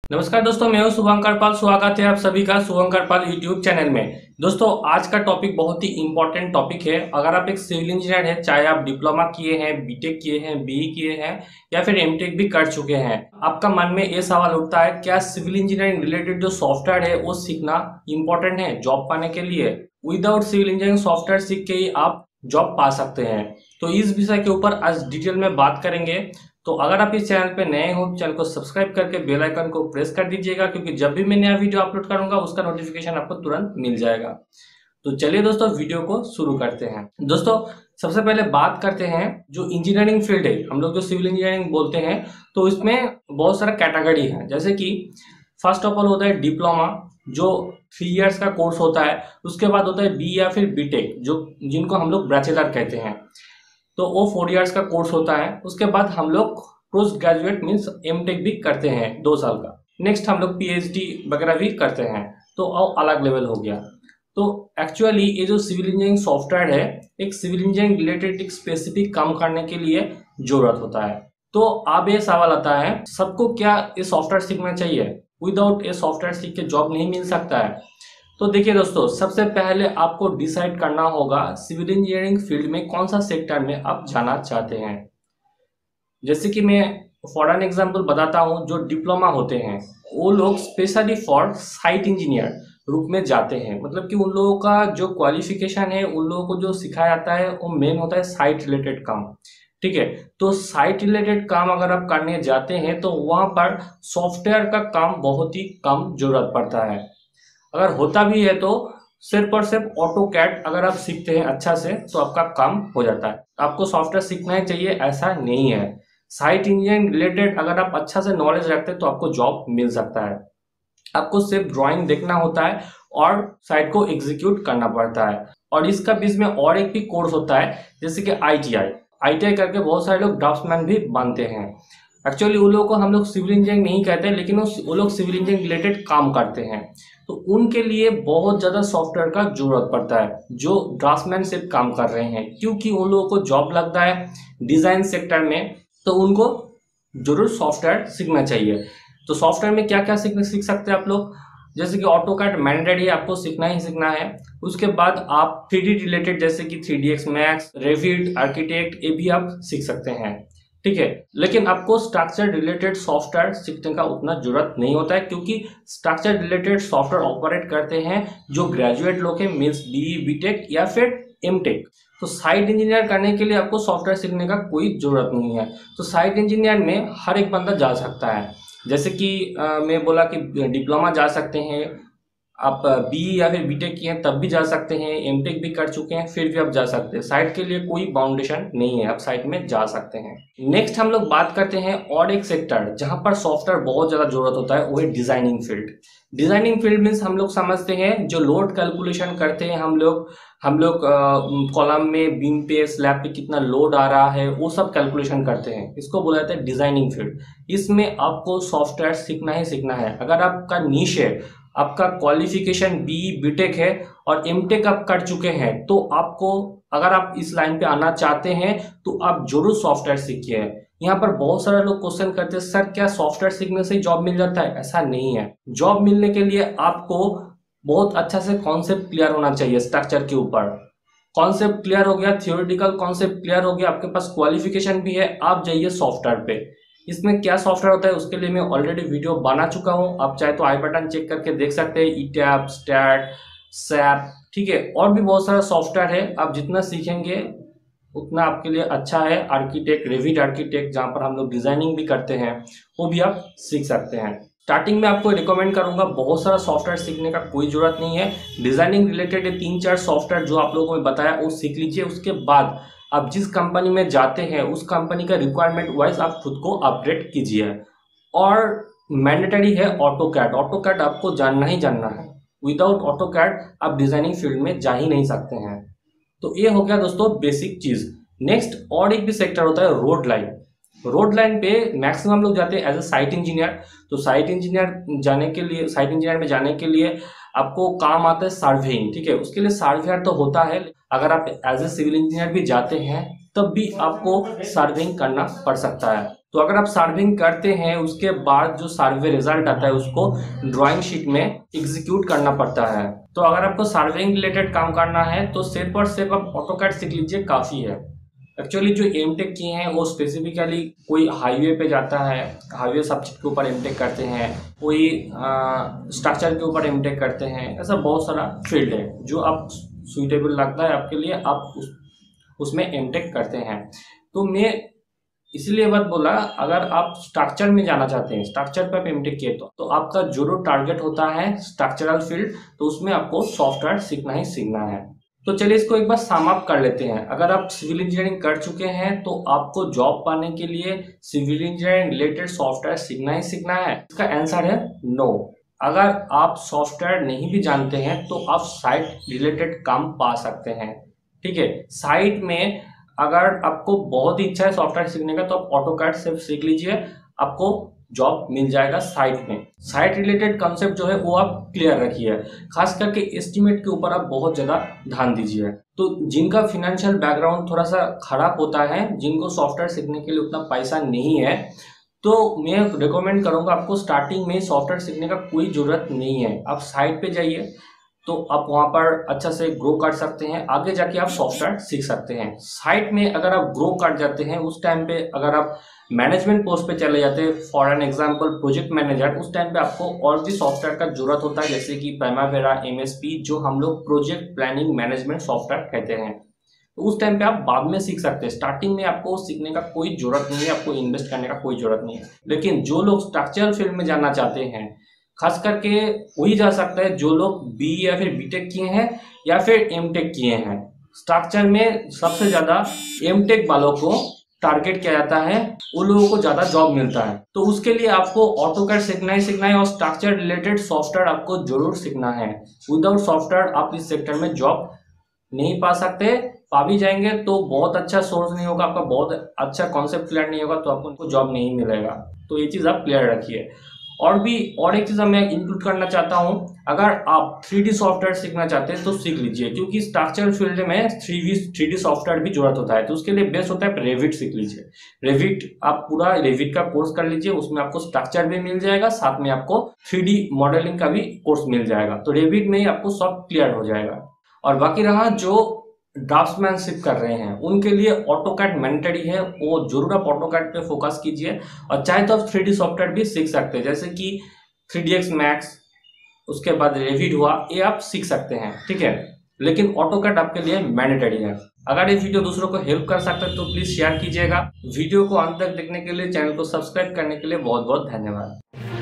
नमस्कार दोस्तों, मैं हूं शुभंकर पाल। स्वागत है आप सभी का शुभंकर पाल यूट्यूब चैनल में। दोस्तों, आज का टॉपिक बहुत ही इंपॉर्टेंट टॉपिक है। अगर आप एक सिविल इंजीनियर हैं, चाहे आप डिप्लोमा किए हैं, बीटेक किए हैं, बीई किए हैं या फिर एमटेक भी कर चुके हैं, आपका मन में ये सवाल उठता है, क्या सिविल इंजीनियरिंग रिलेटेड जो सॉफ्टवेयर है वो सीखना इंपॉर्टेंट है जॉब पाने के लिए? विदाउट सिविल इंजीनियरिंग सॉफ्टवेयर सीख के ही आप जॉब पा सकते हैं। तो इस विषय के ऊपर आज डिटेल में बात करेंगे। तो अगर आप इस चैनल पे नए हो, चैनल को सब्सक्राइब करके बेल आइकन को प्रेस कर दीजिएगा, क्योंकि जब भी मैं नया वीडियो अपलोड करूंगा उसका नोटिफिकेशन आपको तुरंत मिल जाएगा। तो चलिए दोस्तों, वीडियो को शुरू करते हैं। दोस्तों, सबसे पहले बात करते हैं जो इंजीनियरिंग फील्ड है, हम लोग जो सिविल इंजीनियरिंग बोलते हैं, तो इसमें बहुत सारा कैटेगरी है। जैसे कि फर्स्ट ऑफ ऑल होता है डिप्लोमा, जो 3 इयर्स का कोर्स होता है। उसके बाद होता है बी या फिर बीटेक, जो जिनको हम लोग बैचलर कहते हैं, तो वो 4 इयर्स का कोर्स होता है। उसके बाद हम लोग पोस्ट ग्रेजुएट मीन्स एमटेक भी करते हैं 2 साल का। नेक्स्ट हम लोग पीएचडी वगैरह भी करते हैं, तो वो अलग लेवल हो गया। तो एक्चुअली ये जो सिविल इंजीनियरिंग सॉफ्टवेयर है, एक सिविल इंजीनियरिंग रिलेटेड एक स्पेसिफिक काम करने के लिए जरूरत होता है। तो अब ये सवाल आता है, सबको क्या ये सॉफ्टवेयर सीखना चाहिए? विदाउट ये सॉफ्टवेयर सीख के जॉब नहीं मिल सकता है? तो देखिए दोस्तों, सबसे पहले आपको डिसाइड करना होगा सिविल इंजीनियरिंग फील्ड में कौन सा सेक्टर में आप जाना चाहते हैं। जैसे कि मैं फॉर एन एग्जांपल बताता हूं, जो डिप्लोमा होते हैं वो लोग स्पेशली फॉर साइट इंजीनियर रूप में जाते हैं। मतलब कि उन लोगों का जो क्वालिफिकेशन है, उन लोगों को जो सिखाया जाता है वो मेन होता है साइट रिलेटेड काम। ठीक है, तो साइट रिलेटेड काम अगर आप करने जाते हैं तो वहां पर सॉफ्टवेयर का काम बहुत ही कम जरूरत पड़ता है। अगर होता भी है तो सिर्फ और सिर्फ ऑटो कैड अगर आप सीखते हैं अच्छा से तो आपका काम हो जाता है। आपको सॉफ्टवेयर सीखना ही चाहिए ऐसा नहीं है। साइट इंजीनियरिंग रिलेटेड अगर आप अच्छा से नॉलेज रखते हैं तो आपको जॉब मिल सकता है। आपको सिर्फ ड्राइंग देखना होता है और साइट को एग्जीक्यूट करना पड़ता है। और इसका बीच में और एक भी कोर्स होता है, जैसे कि आईटीआई करके बहुत सारे लोग ड्राफ्ट्समैन भी बनते हैं। एक्चुअली उन लोगों को हम लोग सिविल इंजीनियरिंग नहीं कहते, लेकिन वो लोग सिविल इंजीनियरिंग रिलेटेड काम करते हैं। तो उनके लिए बहुत ज़्यादा सॉफ्टवेयर का जरूरत पड़ता है जो ड्राफ्ट्समैनशिप काम कर रहे हैं, क्योंकि उन लोगों को जॉब लगता है डिज़ाइन सेक्टर में, तो उनको जरूर सॉफ्टवेयर सीखना चाहिए। तो सॉफ्टवेयर में क्या क्या सीख सकते हैं आप लोग? जैसे कि ऑटोकैड मैंडेटरी है, आपको सीखना ही सीखना है। उसके बाद आप 3D रिलेटेड जैसे कि 3ds मैक्स, रेविट, आर्किटेक्ट, ये भी आप सीख सकते हैं। ठीक है, लेकिन आपको स्ट्रक्चर रिलेटेड सॉफ्टवेयर सीखने का उतना जरूरत नहीं होता है, क्योंकि स्ट्रक्चर रिलेटेड सॉफ्टवेयर ऑपरेट करते हैं जो ग्रेजुएट लोग हैं, मीन्स बी बीटेक या फिर एमटेक। तो साइट इंजीनियर करने के लिए आपको सॉफ्टवेयर सीखने का कोई जरूरत नहीं है। तो साइट इंजीनियर में हर एक बंदा जा सकता है। जैसे कि मैं बोला कि डिप्लोमा जा सकते हैं, आप बी या फिर बीटेक किए हैं तब भी जा सकते हैं, एमटेक भी कर चुके हैं फिर भी आप जा सकते हैं। साइट के लिए कोई बाउंडेशन नहीं है, आप साइट में जा सकते हैं। नेक्स्ट हम लोग बात करते हैं और एक सेक्टर जहां पर सॉफ्टवेयर बहुत ज़्यादा जरूरत होता है, वो है designing field. Designing field means हम लोग समझते हैं जो लोड कैलकुलेशन करते हैं हम लोग कॉलम में, बीम पे, स्लैब पे कितना लोड आ रहा है वो सब कैलकुलेशन करते हैं। इसको बोला जाता है डिजाइनिंग फील्ड। इसमें आपको सॉफ्टवेयर सीखना ही सीखना है। अगर आपका नीश है, आपका क्वालिफिकेशन बी बीटेक है और एमटेक आप कर चुके हैं, तो आपको, अगर आप इस लाइन पे आना चाहते हैं तो आप जरूर सॉफ्टवेयर सीखिए। यहाँ पर बहुत सारे लोग क्वेश्चन करते हैं, सर क्या सॉफ्टवेयर सीखने से जॉब मिल जाता है? ऐसा नहीं है। जॉब मिलने के लिए आपको बहुत अच्छा से कॉन्सेप्ट क्लियर होना चाहिए। स्ट्रक्चर के ऊपर कॉन्सेप्ट क्लियर हो गया, थियोरेटिकल कॉन्सेप्ट क्लियर हो गया, आपके पास क्वालिफिकेशन भी है, आप जाइए सॉफ्टवेयर पे। इसमें क्या सॉफ्टवेयर होता है उसके लिए मैं ऑलरेडी वीडियो बना चुका हूं, आप चाहे तो आई बटन चेक करके देख सकते हैं। ईटैप, स्टैट, सैप, ठीक है, और भी बहुत सारा सॉफ्टवेयर है। आप जितना सीखेंगे उतना आपके लिए अच्छा है। आर्किटेक्ट, रेविट आर्किटेक्ट, जहाँ पर हम लोग डिजाइनिंग भी करते हैं, वो भी आप सीख सकते हैं। स्टार्टिंग में आपको रिकमेंड करूंगा, बहुत सारा सॉफ्टवेयर सीखने का कोई जरूरत नहीं है। डिजाइनिंग रिलेटेड 3-4 सॉफ्टवेयर जो आप लोगों को मैं बताया वो सीख लीजिए। उसके बाद आप जिस कंपनी में जाते हैं उस कंपनी का रिक्वायरमेंट वाइज आप खुद को अपडेट कीजिए। और मैंडेटरी है ऑटोकैड। ऑटोकैड आपको जानना ही जानना है। विदाउट ऑटोकैड आप डिजाइनिंग फील्ड में जा ही नहीं सकते हैं। तो ये हो गया दोस्तों बेसिक चीज। नेक्स्ट और एक भी सेक्टर होता है रोड लाइन। रोड लाइन पे मैक्सिमम लोग जाते हैं एज ए साइट इंजीनियर। तो साइट इंजीनियर जाने के लिए, साइट इंजीनियर में जाने के लिए आपको काम आता है सर्वेइंग। ठीक है, उसके लिए सर्वेयर तो होता है। अगर आप एज ए सिविल इंजीनियर भी जाते हैं तब भी आपको सर्वेइंग करना पड़ सकता है। तो अगर आप सर्विंग करते हैं उसके बाद जो सर्वे रिजल्ट आता है उसको ड्राइंग शीट में एग्जीक्यूट करना पड़ता है। तो अगर आपको सर्विंग रिलेटेड काम करना है तो सिर्फ और सिर्फ आप ऑटोकैड सीख लीजिए, काफ़ी है। एक्चुअली जो एमटेक किए हैं वो स्पेसिफिकली कोई हाईवे पे जाता है, हाईवे सब्जेक्ट के ऊपर एमटेक करते हैं, कोई स्ट्रक्चर के ऊपर एमटेक करते हैं, ऐसा बहुत सारा फील्ड है जो आप सुइटेबल लगता है आपके लिए, आप उसमें एमटेक करते हैं। तो मैं इसलिए बात बोला, अगर आप स्ट्रक्चर में जाना चाहते हैं, स्ट्रक्चर पे आप एमटेक किए तो आपका जो टारगेट होता है स्ट्रक्चरल फील्ड, तो उसमें आपको सॉफ्टवेयर सीखना ही सीखना है। तो चलिए इसको एक बार सम अप कर लेते हैं। अगर आप सिविल इंजीनियरिंग कर चुके हैं तो आपको जॉब पाने के लिए सिविल इंजीनियरिंग रिलेटेड सॉफ्टवेयर सीखना ही सीखना है? इसका आंसर है नो। अगर आप सॉफ्टवेयर नहीं भी जानते हैं तो आप साइट रिलेटेड काम पा सकते हैं। ठीक है, साइट में अगर आपको बहुत ही इच्छा है सॉफ्टवेयर सीखने का तो आप ऑटोकैड सिर्फ सीख लीजिए, आपको जॉब मिल जाएगा साइट में। साइट रिलेटेड कंसेप्ट जो है वो आप क्लियर रखिए, खास करके एस्टिमेट के ऊपर आप बहुत ज़्यादा ध्यान दीजिए। तो जिनका फिनेंशियल बैकग्राउंड थोड़ा सा खराब होता है, जिनको सॉफ्टवेयर सीखने के लिए उतना पैसा नहीं है, तो मैं रिकमेंड करूँगा आपको स्टार्टिंग में सॉफ्टवेयर सीखने का कोई ज़रूरत नहीं है। आप साइट पे जाइए तो आप वहाँ पर अच्छा से ग्रो कर सकते हैं, आगे जाके आप सॉफ्टवेयर सीख सकते हैं। साइट में अगर आप ग्रो कर जाते हैं उस टाइम पे अगर आप मैनेजमेंट पोस्ट पे चले जाते हैं, for an example project manager, उस टाइम पे आपको और भी सॉफ्टवेयर का जरूरत होता है, जैसे कि प्राइमावेरा, एमएसपी, जो हम लोग प्रोजेक्ट प्लानिंग मैनेजमेंट सॉफ्टवेयर कहते हैं। तो उस टाइम पे आप बाद में सीख सकते हैं, स्टार्टिंग में आपको सीखने का कोई जरूरत नहीं है, आपको इन्वेस्ट करने का कोई जरूरत नहीं है। लेकिन जो लोग स्ट्रक्चरल फील्ड में जाना चाहते हैं, खास करके वही जा सकता है जो लोग बी या फिर बीटेक किए हैं या फिर एमटेक किए हैं। स्ट्रक्चर में सबसे ज्यादा एमटेक वालों को टारगेट किया जाता है, उन लोगों को ज्यादा जॉब मिलता है। तो उसके लिए आपको ऑटोकैड सीखना ही सीखना है और स्ट्रक्चर रिलेटेड सॉफ्टवेयर आपको जरूर सीखना है। विदाउट सॉफ्टवेयर आप इस सेक्टर में जॉब नहीं पा सकते, पा भी जाएंगे तो बहुत अच्छा सोर्स नहीं होगा, आपका बहुत अच्छा कॉन्सेप्ट क्लियर नहीं होगा तो आपको जॉब नहीं मिलेगा। तो ये चीज़ आप क्लियर रखिए। और एक चीज़ मैं इंक्लूड करना चाहता हूँ, अगर आप 3D सॉफ्टवेयर सीखना चाहते हैं तो सीख लीजिए, क्योंकि स्ट्रक्चरल फील्ड में 3D सॉफ्टवेयर भी जरूरत होता है। तो उसके लिए बेस्ट होता है रेविट सीख लीजिए। रेविट आप पूरा रेविट का कोर्स कर लीजिए, उसमें आपको स्ट्रक्चर भी मिल जाएगा, साथ में आपको 3D मॉडलिंग का भी कोर्स मिल जाएगा। तो रेविट में ही आपको सब क्लियर हो जाएगा। और बाकी रहा जो ड्राफ्ट्समैनशिप कर रहे हैं उनके लिए ऑटोकैड मैंडेटरी है, वो जरूर आप ऑटोकैड पे फोकस कीजिए। और चाहे तो आप 3D सॉफ्टवेयर भी सीख सकते हैं, जैसे कि 3ds मैक्स, उसके बाद रेविट हुआ, ये आप सीख सकते हैं। ठीक है, लेकिन ऑटोकैड आपके लिए मैंडेटरी है। अगर ये वीडियो दूसरों को हेल्प कर सकता है तो प्लीज शेयर कीजिएगा। वीडियो को अंत तक देखने के लिए, चैनल को सब्सक्राइब करने के लिए बहुत बहुत धन्यवाद।